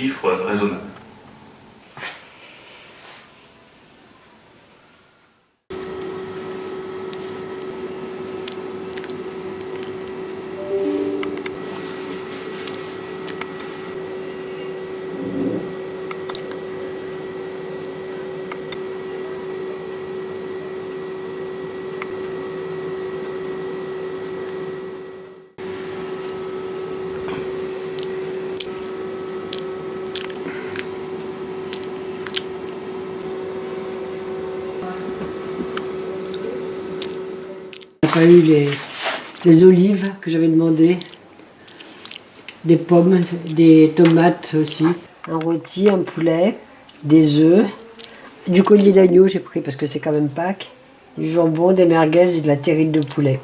chiffre raisonnable. On a eu les olives que j'avais demandé, des pommes, des tomates aussi, un rôti, un poulet, des œufs, du collier d'agneau j'ai pris parce que c'est quand même Pâques, du jambon, des merguez et de la terrine de poulet.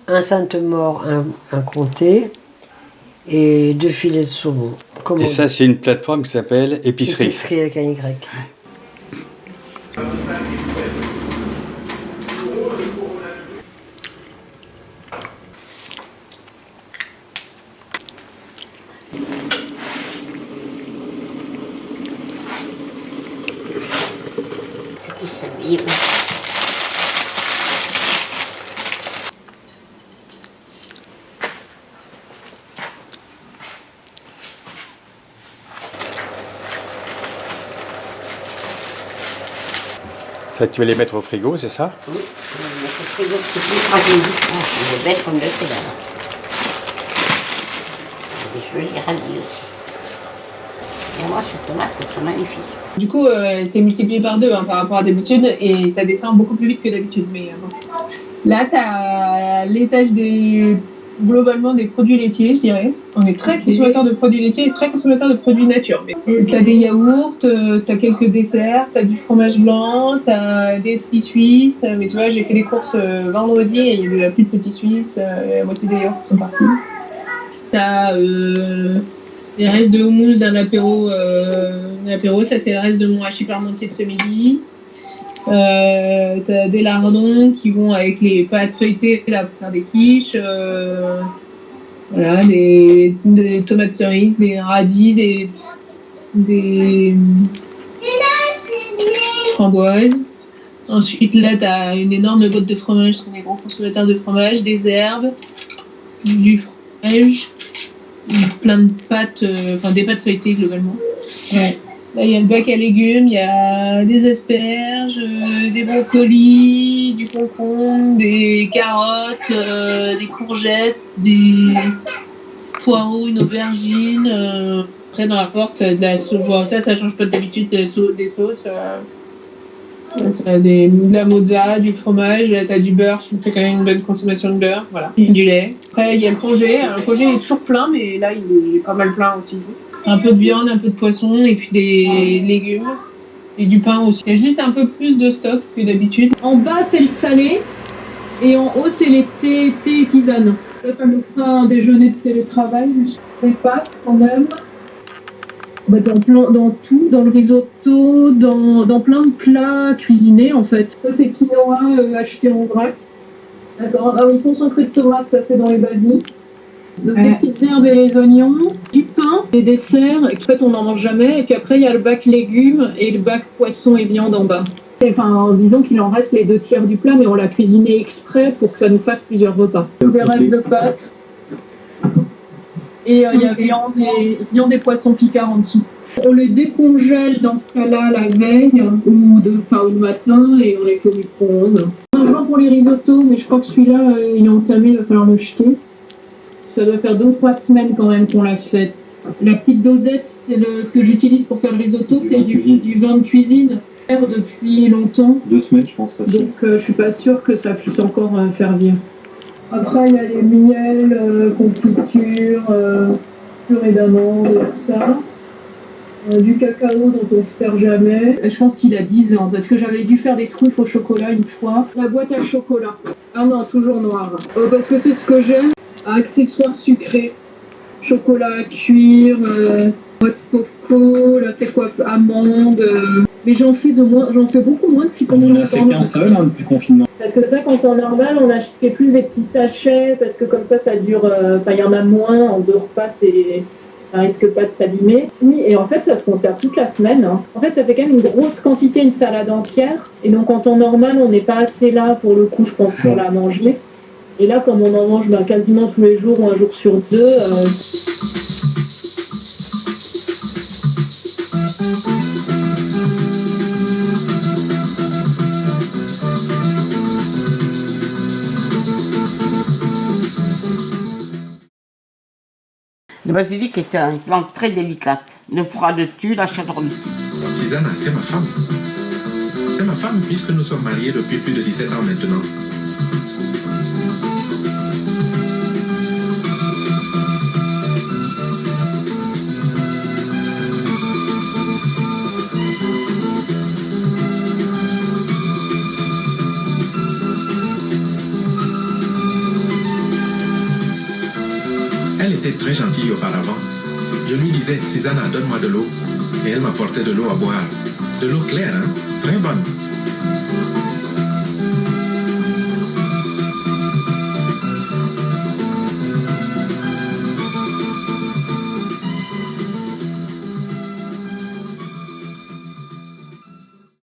Un Sainte-Maure, un comté et 2 filets de saumon. Et ça, c'est une plateforme qui s'appelle Épicerie. Épicerie avec un Y. Ça, tu vas les mettre au frigo, c'est ça? Oui, on va mettre au frigo, c'est plus stratégique. On est belle comme le cheddar. Des jolis radis aussi. Et moi, cette tomate, elles sont magnifiques. Du coup, c'est multiplié par 2 par rapport à d'habitude et ça descend beaucoup plus vite que d'habitude. Mais bon. Là, tu as l'étage globalement des produits laitiers, je dirais. On est très consommateur de produits laitiers et très consommateur de produits nature. Tu as des yaourts, tu as quelques desserts, tu as du fromage blanc, tu as des petits suisses. Mais tu vois, j'ai fait des courses vendredi et il y avait plus de petits suisses, la moitié des yaourts qui sont partis. Tu as les restes de houmous d'un apéro, ça c'est le reste de mon hachis parmentier de ce midi. T'as des lardons qui vont avec les pâtes feuilletées là, pour faire des quiches. Voilà, des tomates cerises, des radis, des framboises. Ensuite là t'as une énorme botte de fromage, parce qu'on est gros consommateurs de fromage, des herbes, du fromage, plein de pâtes, des pâtes feuilletées globalement. Ouais. Là, il y a le bac à légumes, il y a des asperges, des brocolis, du concombre, des carottes, des courgettes, des poireaux, une aubergine. Après, dans la porte, de la sauce. Bon, ça change pas d'habitude des sauces. T'as de la mozza, du fromage, là, t'as du beurre, je me fais quand même une bonne consommation de beurre, voilà. Du lait. Après, il y a le congé. Le congé est toujours plein, mais là, il est pas mal plein aussi. Un peu de viande, un peu de poisson, et puis des légumes. Et du pain aussi. Il y a juste un peu plus de stock que d'habitude. En bas, c'est le salé. Et en haut, c'est les thés et tisanes. Ça nous fera un déjeuner de télétravail. Des pâtes, quand même. Dans tout, dans le risotto, dans plein de plats cuisinés, en fait. Ça, c'est quinoa acheté en vrac. D'accord. Ah oui, concentré de tomate, ça, c'est dans les badis. Donc les petites herbes et les oignons, du pain, des desserts, et en fait on n'en mange jamais, et puis après il y a le bac légumes et le bac poisson et viande en bas. Enfin, disons qu'il en reste les 2 tiers du plat, mais on l'a cuisiné exprès pour que ça nous fasse plusieurs repas. Des restes de pâtes, et il y a viande et poisson picard en dessous. On les décongèle dans ce cas-là la veille, ou le matin, et on les fait au micro-ondes. Un joint pour les risottos, mais je crois que celui-là, il est entamé, il va falloir le jeter. Ça doit faire 2 ou 3 semaines quand même qu'on l'a fait. La petite dosette, c'est ce que j'utilise pour faire le risotto, c'est du vin de cuisine. Depuis longtemps. 2 semaines, je pense. Facile. Donc je suis pas sûre que ça puisse encore servir. Après, il y a les miels, confitures, purée d'amandes, tout ça. Du cacao dont on se sert jamais. Je pense qu'il a 10 ans, parce que j'avais dû faire des truffes au chocolat une fois. La boîte à chocolat. Ah non, toujours noire. Parce que c'est ce que j'aime. Accessoires sucrés, chocolat à cuire, noix de coco, là c'est quoi, amandes. Mais j'en fais beaucoup moins depuis combien de temps? On en a fait qu'un seul depuis le confinement. Parce que ça, quand en normal, on achetait plus des petits sachets, parce que comme ça dure. Il y en a moins, en 2 repas, Ça risque pas de s'abîmer. Oui, et en fait, ça se conserve toute la semaine. Hein. En fait, ça fait quand même une grosse quantité, une salade entière. Et donc, en temps normal, on n'est pas assez là, pour le coup, je pense, pour la manger. Et là, comme on en mange quasiment tous les jours ou un jour sur deux... Le basilic est une plante très délicate. Le froid le tue, la chaleur le tue. Susanna, c'est ma femme. C'est ma femme puisque nous sommes mariés depuis plus de 17 ans maintenant. Elle était très gentille auparavant. Je lui disais, Susanna, donne-moi de l'eau. Et elle m'apportait de l'eau à boire. De l'eau claire, hein? Très bonne.